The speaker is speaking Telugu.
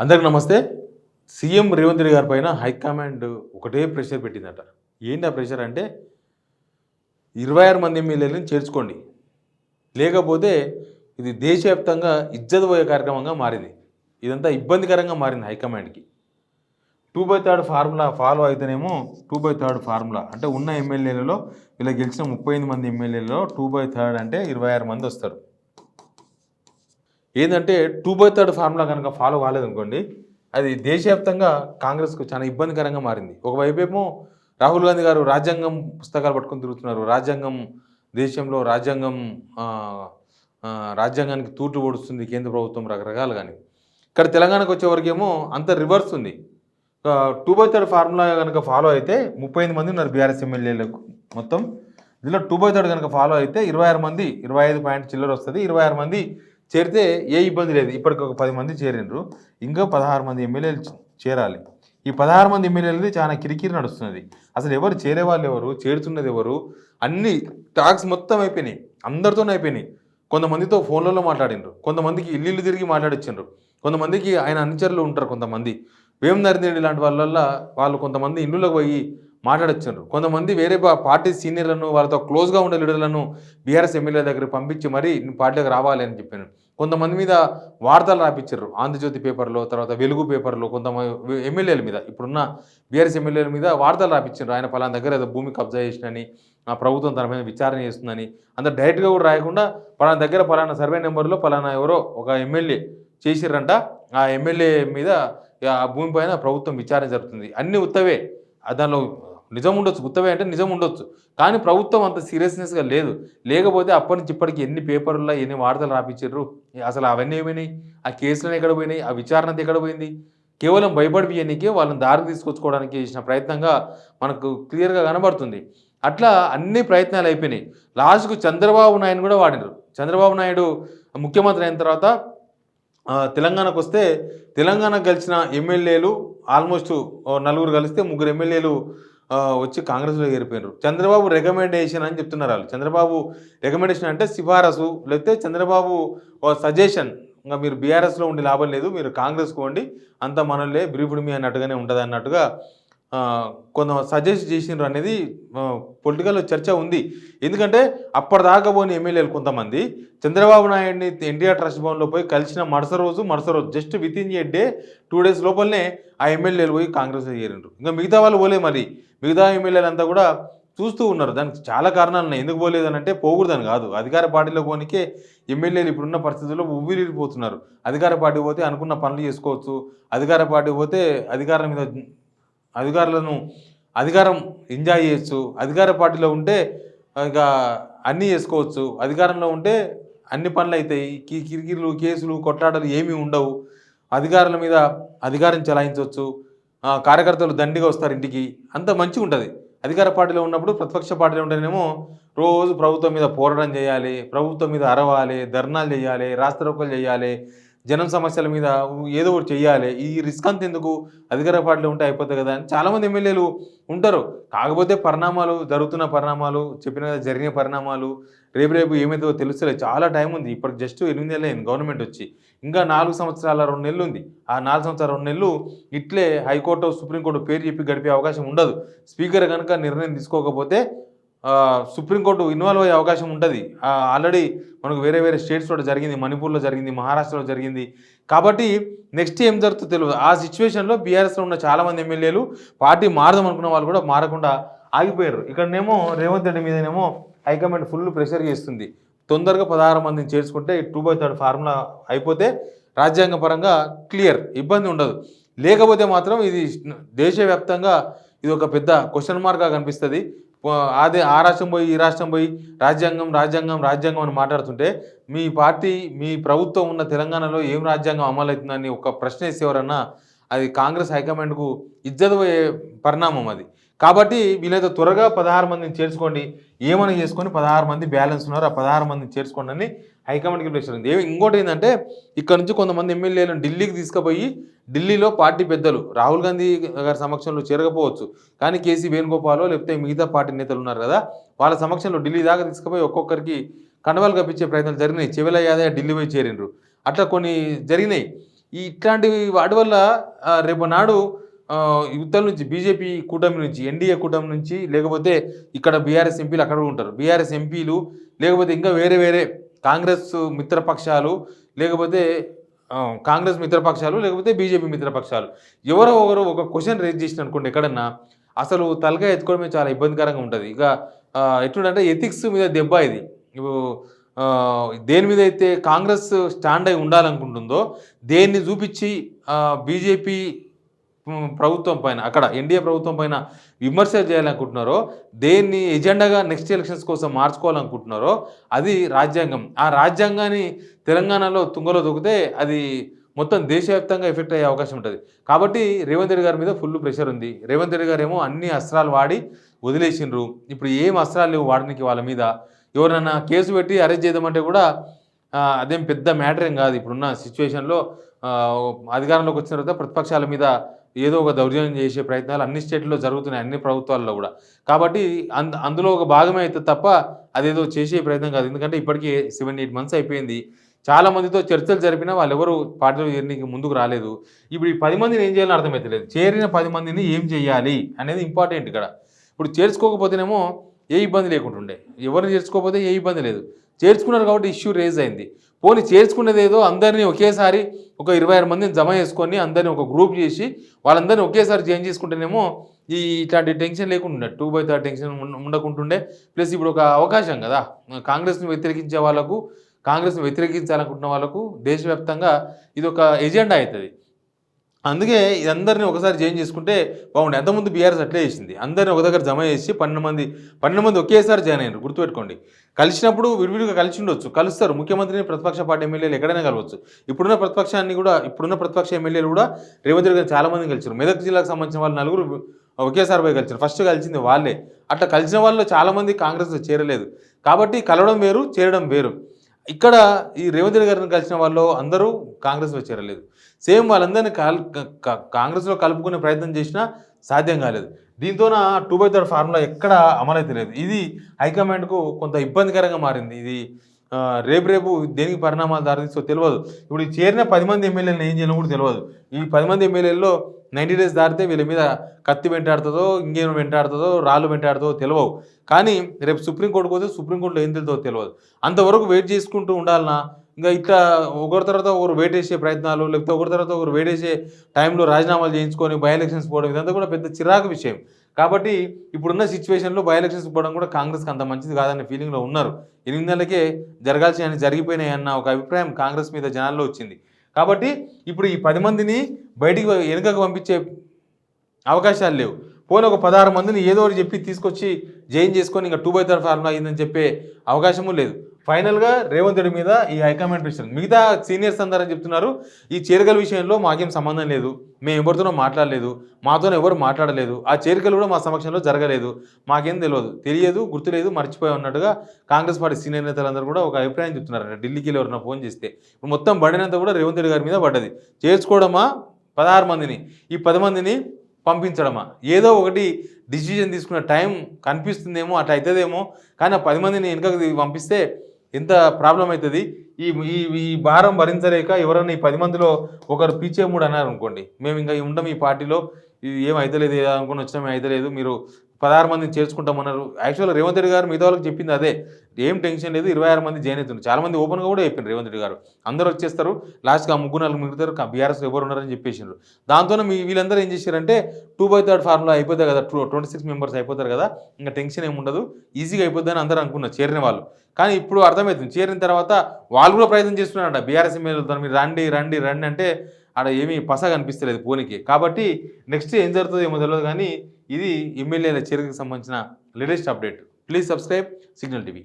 అందరికి నమస్తే. సీఎం రేవంత్ రెడ్డి గారి పైన హైకమాండ్ ఒకటే ప్రెషర్ పెట్టిందట. ఏంటి ఆ ప్రెషర్ అంటే 26 మంది ఎమ్మెల్యేలను చేర్చుకోండి. లేకపోతే ఇది దేశవ్యాప్తంగా ఇజ్జత్ పోయే కార్యక్రమంగా మారింది. ఇదంతా ఇబ్బందికరంగా మారింది హైకమాండ్‌కి. 2/3 ఫార్ములా ఫాలో అయితేనేమో 2/3 ఫార్ములా అంటే ఉన్న ఎమ్మెల్యేలలో వీళ్ళకి గెలిచిన 38 మంది ఎమ్మెల్యేలలో 2/3 అంటే 26 మంది వస్తారు. ఏందంటే 2/3 ఫార్ములా కనుక ఫాలో కాలేదనుకోండి, అది దేశవ్యాప్తంగా కాంగ్రెస్‌కు చాలా ఇబ్బందికరంగా మారింది. ఒకవైపేమో రాహుల్ గాంధీ గారు రాజ్యాంగం పుస్తకాలు పట్టుకొని తిరుగుతున్నారు. దేశంలో రాజ్యాంగం రాజ్యాంగానికి తూట్లు పొడుస్తుంది కేంద్ర ప్రభుత్వం రకరకాలుగాని. ఇక్కడ తెలంగాణకు వచ్చేవరకేమో అంత రివర్స్ ఉంది. 2/3 ఫార్ములా గనుక ఫాలో అయితే 38 మంది ఉన్నారు బీఆర్ఎస్ ఎమ్మెల్యేలకు మొత్తం. ఇందులో 2/3 గనుక ఫాలో అయితే 26 మంది 25 పాయింట్ చిల్లర వస్తది. 26 మంది చేరితే ఏ ఇబ్బంది లేదు. ఇప్పటికి ఒక 10 మంది చేరిండ్రు. ఇంకా 16 మంది ఎమ్మెల్యేలు చేరాలి. ఈ 16 మంది ఎమ్మెల్యేలది చాలా కిరికిరి నడుస్తున్నది. అసలు ఎవరు చేరేవాళ్ళు ఎవరు? చేరుతున్నది ఎవరు? అన్ని టాక్స్ మొత్తం అయిపోయినాయి. అందరితోనే అయిపోయినాయి. కొంతమందితో ఫోన్లలో మాట్లాడిండ్రు. కొంతమందికి ఇల్లు తిరిగి మాట్లాడిచ్చిండ్రు. కొంతమందికి ఆయన అనుచరులు ఉంటారు కొంతమంది. వేం నరేంద్ర లాంటి వాళ్ళు కొంతమంది ఇళ్ళలోకి పోయి మాట్లాడొచ్చారు. కొంతమంది వేరే పార్టీ సీనియర్లను వాళ్ళతో క్లోజ్గా ఉండే లీడర్లను బీఆర్ఎస్ ఎమ్మెల్యే దగ్గర పంపించి మరీ పార్టీలోకి రావాలి అని చెప్పాను. కొంతమంది మీద వార్తలు రాపించారు. ఆంధ్రజ్యోతి పేపర్లో, తర్వాత వెలుగు పేపర్లో కొంతమంది ఎమ్మెల్యేల మీద, ఇప్పుడున్న బీఆర్ఎస్ ఎమ్మెల్యేల మీద వార్తలు రాపించారు. ఆయన పలానా దగ్గర ఏదో భూమి కబ్జా చేసినని, ఆ ప్రభుత్వం తన మీద విచారణ చేస్తుందని. అంత డైరెక్ట్గా కూడా రాయకుండా పలానా దగ్గర పలానా సర్వే నెంబర్లో పలానా ఎవరో ఒక ఎమ్మెల్యే చేసిర్రంట, ఆ ఎమ్మెల్యే మీద ఆ భూమి పైన ప్రభుత్వం విచారణ జరుగుతుంది. అన్నీ ఉత్తవే. దానిలో నిజం ఉండొచ్చు, ఉత్తవే అంటే నిజం ఉండొచ్చు. కానీ ప్రభుత్వం అంత సీరియస్నెస్గా లేదు. లేకపోతే అప్పటి నుంచి ఇప్పటికి ఎన్ని పేపర్లలో ఎన్ని వార్తలు రాపించారు. అసలు అవన్నీ ఏమైనాయి? ఆ కేసులను ఎక్కడ పోయినాయి? ఆ విచారణ ఎక్కడ పోయింది? కేవలం భయపడిపోయనికే వాళ్ళని దారి తీసుకొచ్చుకోవడానికి చేసిన ప్రయత్నంగా మనకు క్లియర్గా కనబడుతుంది. అట్లా అన్ని ప్రయత్నాలు అయిపోయినాయి. లాస్ట్కు చంద్రబాబు నాయుడు కూడా వాడినారు. చంద్రబాబు నాయుడు ముఖ్యమంత్రి అయిన తర్వాత తెలంగాణకు వస్తే తెలంగాణకు గెలిచిన ఎమ్మెల్యేలు ఆల్మోస్ట్ నలుగురు కలిస్తే ముగ్గురు ఎమ్మెల్యేలు వచ్చి కాంగ్రెస్లో చేరిపోయినారు. చంద్రబాబు రికమెండేషన్ అని చెప్తున్నారు వాళ్ళు. చంద్రబాబు రికమెండేషన్ అంటే సిఫారసు, లేకపోతే చంద్రబాబు సజెషన్. ఇంకా మీరు బీఆర్ఎస్లో ఉండి లాభం లేదు, మీరు కాంగ్రెస్కు పోండి, అంత మనలే బ్రీఫ్డ్ మీ అన్నట్టుగానే ఉంటుంది అన్నట్టుగా కొంత సజెస్ట్ చేసినారు అనేది పొలిటికల్లో చర్చ ఉంది. ఎందుకంటే అప్పటిదాకా పోని ఎమ్మెల్యేలు కొంతమంది చంద్రబాబు నాయుడిని ఎన్టీఆర్ ట్రస్ట్ భవన్లో పోయి కలిసిన మరుస రోజు just with in a day 2 days లోపలనే ఆ ఎమ్మెల్యేలు పోయి కాంగ్రెస్లో చేరిండ్రు. ఇంకా మిగతా వాళ్ళు పోలే. మరి మిగతా ఎమ్మెల్యేలు అంతా కూడా చూస్తూ ఉన్నారు. దానికి చాలా కారణాలు ఉన్నాయి. ఎందుకు పోలేదని అంటే పోకూడదని కాదు, అధికార పార్టీలో పోనికే ఎమ్మెల్యేలు ఇప్పుడున్న పరిస్థితుల్లో ఉవ్విరిపోతున్నారు. అధికార పార్టీ పోతే అనుకున్న పనులు చేసుకోవచ్చు. అధికార పార్టీ పోతే అధికారం ఎంజాయ్ చేయొచ్చు. అధికార పార్టీలో ఉంటే ఇక అన్నీ చేసుకోవచ్చు. అధికారంలో ఉంటే అన్ని పనులు అవుతాయి. కిరికిరులు, కేసులు, కొట్లాటలు ఏమీ ఉండవు. అధికారుల మీద అధికారం చెలాయించవచ్చు. కార్యకర్తలు దండిగా వస్తారు ఇంటికి. అంత మంచిగా ఉంటుంది. అధికార పార్టీలో ఉన్నప్పుడు, ప్రతిపక్ష పార్టీలో ఉంటేనేమో రోజు ప్రభుత్వం మీద పోరాటం చేయాలి, ప్రభుత్వం మీద అరవాలి, ధర్నాలు చేయాలి, రాస్తారోకోలు చేయాలి, జనం సమస్యల మీద ఏదో ఒకటి చెయ్యాలి. ఈ రిస్క్ అంత ఎందుకు, అధికార పార్టీలో ఉంటే అయిపోతుంది కదా అని చాలామంది ఎమ్మెల్యేలు ఉంటారు. కాకపోతే జరుగుతున్న పరిణామాలు చెప్పిన కదా, జరిగిన పరిణామాలు రేపు ఏమైతే తెలుస్తలేదు. చాలా టైం ఉంది. ఇప్పటికి జస్ట్ 8 నెలలు అయింది గవర్నమెంట్ వచ్చి. ఇంకా 4 సంవత్సరాల 2 నెలలు ఉంది. ఆ 4 సంవత్సరాల 2 నెలలు ఇట్లే హైకోర్టు, సుప్రీంకోర్టు పేరు చెప్పి గడిపే అవకాశం ఉండదు. స్పీకర్ కనుక నిర్ణయం తీసుకోకపోతే సుప్రీంకోర్టు ఇన్వాల్వ్ అయ్యే అవకాశం ఉంటుంది. ఆల్రెడీ మనకు వేరే స్టేట్స్లో జరిగింది, మణిపూర్లో జరిగింది, మహారాష్ట్రలో జరిగింది. కాబట్టి నెక్స్ట్ ఏం జరుగుతుందో తెలియదు. ఆ సిచ్యువేషన్లో బీఆర్ఎస్లో ఉన్న చాలామంది ఎమ్మెల్యేలు పార్టీ మారదాం అనుకున్న వాళ్ళు కూడా మారకుండా ఆగిపోయారు. ఇక్కడనేమో రేవంత్ రెడ్డి మీదనేమో హైకమాండ్ ఫుల్ ప్రెషర్ చేస్తుంది. తొందరగా 16 మందిని చేర్చుకుంటే 2/3 ఫార్ములా అయిపోతే రాజ్యాంగ పరంగా క్లియర్, ఇబ్బంది ఉండదు. లేకపోతే మాత్రం ఇది దేశవ్యాప్తంగా ఇది ఒక పెద్ద క్వశ్చన్ మార్క్గా కనిపిస్తుంది. అదే ఆ రాష్ట్రం పోయి ఈ రాష్ట్రం పోయి రాజ్యాంగం అని మాట్లాడుతుంటే మీ పార్టీ, మీ ప్రభుత్వం ఉన్న తెలంగాణలో ఏం రాజ్యాంగం అమలవుతుందని ఒక ప్రశ్న వేసేవారన్నా అది కాంగ్రెస్ హైకమాండ్కు ఇజ్జత్ పోయే పరిణామం అది. కాబట్టి వీళ్ళైతే త్వరగా 16 మందిని చేర్చుకోండి, ఏమని చేసుకొని 16 మంది బ్యాలెన్స్ ఉన్నారు, ఆ 16 మందిని చేర్చుకోండి అని హైకమాండ్కి ప్రెషర్ ఉంది. ఇంకోటి ఏంటంటే ఇక్కడ నుంచి కొంతమంది ఎమ్మెల్యేలను ఢిల్లీకి తీసుకుపోయి ఢిల్లీలో పార్టీ పెద్దలు రాహుల్ గాంధీ గారి సమక్షంలో చేరకపోవచ్చు, కానీ కేసీ వేణుగోపాలో లేకపోతే మిగతా పార్టీ నేతలు ఉన్నారు కదా, వాళ్ళ సమక్షంలో ఢిల్లీ దాకా తీసుకుపోయి ఒక్కొక్కరికి కండవాలు కప్పించే ప్రయత్నాలు జరిగినాయి. చెవెల యాదయ్య ఢిల్లీ పోయి చేరిండ్రు. అట్లా కొన్ని జరిగినాయి. ఇట్లాంటి వాటి వల్ల రేపు నాడు యువతల నుంచి బీజేపీ కూటమి నుంచి, ఎన్డీఏ కూటమి నుంచి, లేకపోతే ఇక్కడ బీఆర్ఎస్ ఎంపీలు అక్కడ ఉంటారు. బీఆర్ఎస్ ఎంపీలు లేకపోతే ఇంకా వేరే వేరే కాంగ్రెస్ మిత్రపక్షాలు, లేకపోతే కాంగ్రెస్ మిత్రపక్షాలు, లేకపోతే బీజేపీ మిత్రపక్షాలు ఎవరో ఒకరు ఒక క్వశ్చన్ రేజ్ చేసిన అనుకోండి ఎక్కడన్నా, అసలు తలకాయ ఎత్తుకోవడమే చాలా ఇబ్బందికరంగా ఉంటుంది. ఇక ఎట్లుంటే ఎథిక్స్ మీద దెబ్బ ఇది. ఇప్పుడు దేని మీద అయితే కాంగ్రెస్ స్టాండ్ అయి ఉండాలనుకుంటుందో దేన్ని చూపించి బీజేపీ ప్రభుత్వం పైన, అక్కడ ఎన్డీఏ ప్రభుత్వం పైన విమర్శ చేయాలనుకుంటున్నారో, దేన్ని ఎజెండాగా నెక్స్ట్ ఎలక్షన్స్ కోసం మార్చుకోవాలనుకుంటున్నారో అది రాజ్యాంగం. ఆ రాజ్యాంగాన్ని తెలంగాణలో తుంగలో దొక్కితే అది మొత్తం దేశవ్యాప్తంగా ఎఫెక్ట్ అయ్యే అవకాశం ఉంటుంది. కాబట్టి రేవంత్ రెడ్డి గారి మీద ఫుల్ ప్రెషర్ ఉంది. రేవంత్ రెడ్డి గారు ఏమో అన్ని అస్త్రాలు వాడి వదిలేసిండ్రు. ఇప్పుడు ఏం అస్త్రాలు లేవు వాడడానికి వాళ్ళ మీద. ఎవరైనా కేసు పెట్టి అరెస్ట్ చేద్దామంటే కూడా అదేం పెద్ద మ్యాటర్ ఏం కాదు. ఇప్పుడున్న సిచ్యువేషన్లో అధికారంలోకి వచ్చిన తర్వాత ప్రతిపక్షాల మీద ఏదో ఒక దౌర్జన్యం చేసే ప్రయత్నాలు అన్ని స్టేట్లో జరుగుతున్నాయి, అన్ని ప్రభుత్వాల్లో కూడా. కాబట్టి అందులో ఒక భాగమే అయితే తప్ప అదేదో చేసే ప్రయత్నం కాదు. ఎందుకంటే ఇప్పటికీ 7-8 మంత్స్ అయిపోయింది. చాలామందితో చర్చలు జరిపినా వాళ్ళు ఎవరు పార్టీలో చేరడానికి ముందుకు రాలేదు. ఇప్పుడు ఈ 10 మందిని ఏం చేయాలని అర్థమవుతలేదు. చేరిన 10 మందిని ఏం చేయాలి అనేది ఇంపార్టెంట్ ఇక్కడ. ఇప్పుడు చేర్చుకోకపోతేనేమో ఏ ఇబ్బంది లేకుంటుండే, ఎవరిని చేర్చుకోకపోతే ఏ ఇబ్బంది లేదు. చేర్చుకున్నారు కాబట్టి ఇష్యూ రేజ్ అయింది. పోనీ చేర్చుకునేది ఏదో అందరినీ ఒకేసారి ఒక 26 మందిని జమ చేసుకొని అందరినీ ఒక గ్రూప్ చేసి వాళ్ళందరినీ ఒకేసారి చేంజ్ చేసుకుంటేనేమో ఇట్లాంటి టెన్షన్ లేకుండా 2/3 టెన్షన్ ఉండకుంటుండే. ప్లస్ ఇప్పుడు ఒక అవకాశం కదా కాంగ్రెస్ని వ్యతిరేకించే వాళ్ళకు, కాంగ్రెస్ని వ్యతిరేకించాలనుకుంటున్న వాళ్ళకు దేశవ్యాప్తంగా ఇది ఒక ఎజెండా అవుతుంది. అందుకే ఇదందరినీ ఒకసారి చేంజ్ చేసుకుంటే బాగుండే. అంతకుముందు బీఆర్ఎస్ అట్లే చేసింది. అందరినీ ఒక దగ్గర జమ చేసి 12 మంది ఒకేసారి జాయిన్ అయ్యారు. గుర్తుపెట్టుకోండి. కలిసినప్పుడు విడివిడిగా కలిసి ఉండొచ్చు, కలుస్తారు. ముఖ్యమంత్రిని ప్రతిపక్ష పార్టీ ఎమ్మెల్యేలు ఎక్కడైనా కలవచ్చు. ఇప్పుడున్న ప్రతిపక్ష ఎమ్మెల్యేలు కూడా రేవంత్ రెడ్డి గారు చాలామంది కలిసారు. మెదక్ జిల్లాకు సంబంధించిన వాళ్ళు 4 ఒకేసారి పోయి కలిసారు. ఫస్ట్ కలిసింది వాళ్ళే. అట్లా కలిసిన వాళ్ళు చాలామంది కాంగ్రెస్లో చేరలేదు. కాబట్టి కలవడం వేరు, చేరడం వేరు. ఇక్కడ ఈ రేవంత్ రెడ్డి గారిని కలిసిన వాళ్ళు అందరూ కాంగ్రెస్లో చేరలేదు. సేమ్ వాళ్ళందరినీ కాంగ్రెస్లో కలుపుకునే ప్రయత్నం చేసినా సాధ్యం కాలేదు. దీంతోన 2/3 ఫార్ములా ఎక్కడ అమలైతే లేదు. ఇది హైకమాండ్కు కొంత ఇబ్బందికరంగా మారింది. ఇది రేపు దేనికి పరిణామాలు దారితీస్తో తెలియదు. ఇప్పుడు చేరిన 10 మంది ఎమ్మెల్యేలను ఏం చేయాలో కూడా తెలియదు. ఈ 10 మంది ఎమ్మెల్యేల్లో 90 డేస్ దాటితే వీళ్ళ మీద కత్తి వెంటాడుతుందో, ఇంకేం వెంటాడుతుందో, రాళ్ళు వెంటాడుతుందో తెలియవు. కానీ రేపు సుప్రీంకోర్టుకు పోతే సుప్రీంకోర్టులో ఏం తెలుతుందో తెలియదు. అంతవరకు వెయిట్ చేసుకుంటూ ఉండాలన్నా ఇంకా ఇట్లా ఒకరి తర్వాత ఒకరు వెయిట్ చేసే ప్రయత్నాలు, లేకపోతే ఒకరి తర్వాత ఒకరు వెయిట్ చేసే టైంలో రాజీనామాలు చేయించుకొని బై ఎలక్షన్స్ పోవడం ఇదంతా కూడా పెద్ద చిరాకు విషయం. కాబట్టి ఇప్పుడున్న సిచ్యువేషన్లో బై ఎలక్షన్స్ పోవడం కూడా కాంగ్రెస్కి అంత మంచిది కాదనే ఫీలింగ్లో ఉన్నారు. 8 నెలలకే జరగాల్సిన జరిగిపోయినాయి అన్న ఒక అభిప్రాయం కాంగ్రెస్ మీద జనాల్లో వచ్చింది. కాబట్టి ఇప్పుడు ఈ 10 మందిని బయటికి వెనుకకు పంపించే అవకాశాలు లేవు. పోనీ ఒక 16 మందిని ఏదో ఒకటి చెప్పి తీసుకొచ్చి జాయిన్ చేసుకొని ఇంకా 2/3 ఫార్ములా అయిందని చెప్పే అవకాశము లేదు. ఫైనల్గా రేవంత్ రెడ్డి మీద ఈ హైకమాండ్ ప్రెషర్. మిగతా సీనియర్స్ అందరని చెప్తున్నారు ఈ చేరికల విషయంలో మాకేం సంబంధం లేదు, మేము ఎవరితోనో మాట్లాడలేదు, మాతోనే ఎవరు మాట్లాడలేదు, ఆ చేరికలు కూడా మా సమక్షంలో జరగలేదు, మాకేం తెలియదు, గుర్తులేదు, మర్చిపోయి ఉన్నట్టుగా కాంగ్రెస్ పార్టీ సీనియర్ నేతలందరూ కూడా ఒక అభిప్రాయం చెప్తున్నారు. ఢిల్లీకి వెళ్ళి ఎవరైనా ఫోన్ చేస్తే మొత్తం పడినంత కూడా రేవంత్ రెడ్డి గారి మీద పడ్డది. చేర్చుకోవడమా 16 మందిని, ఈ 10 మందిని పంపించడమా, ఏదో ఒకటి డిసిజన్ తీసుకున్న టైం కనిపిస్తుందేమో, అట్లా అవుతుందేమో. కానీ ఆ 10 మందిని వెనుకకు పంపిస్తే ఎంత ప్రాబ్లం అవుతుంది. ఈ భారం భరించలేక ఎవరైనా ఈ 10 మందిలో ఒకరు పీచే మూడు అన్నారు అనుకోండి, మేము ఇంకా ఉండం ఈ పార్టీలో, ఇది ఏం అవుతలేదు అనుకుని వచ్చినా అవుతలేదు, మీరు 16 మందిని చేర్చుకుంటామన్నారు. యాక్చువల్గా రేవంత్ రెడ్డి గారు మిగతా వాళ్ళకి చెప్పింది అదే, ఏం టెన్షన్ లేదు, 26 మంది జాయిన్ అవుతున్నారు. చాలామంది ఓపెన్గా కూడా చెప్పారు రేవంత్ రెడ్డి గారు, అందరూ వచ్చేస్తారు, లాస్ట్గా 3-4 మిగులుతారు, బీఆర్ఎస్ ఎవరు ఉన్నారని చెప్పేసిండ్రు. దాంతోనే వీళ్ళందరూ ఏం చేశారంటే 2/3 ఫార్ములా అయిపోతుంది కదా, 26 మెంబర్స్ అయిపోతారు కదా, ఇంకా టెన్షన్ ఏమి ఉండదు, ఈజీగా అయిపోద్దని అందరూ అనుకున్నారు చేరిన వాళ్ళు. కానీ ఇప్పుడు అర్థమవుతుంది, చేరిన తర్వాత వాళ్ళు కూడా ప్రయత్నం చేస్తున్నారంట బీఆర్ఎస్ ఎమ్మెల్యేలతో, మీరు రండి రండి రండి అంటే ఆడ ఏమీ పస కనిపిస్తలేదు పోనీకి. కాబట్టి నెక్స్ట్ ఏం జరుగుతుందో ఏమో తెలియదు. కానీ ఇది ఎమ్మెల్యేల చేరికకు సంబంధించిన latest update. Please subscribe signal TV.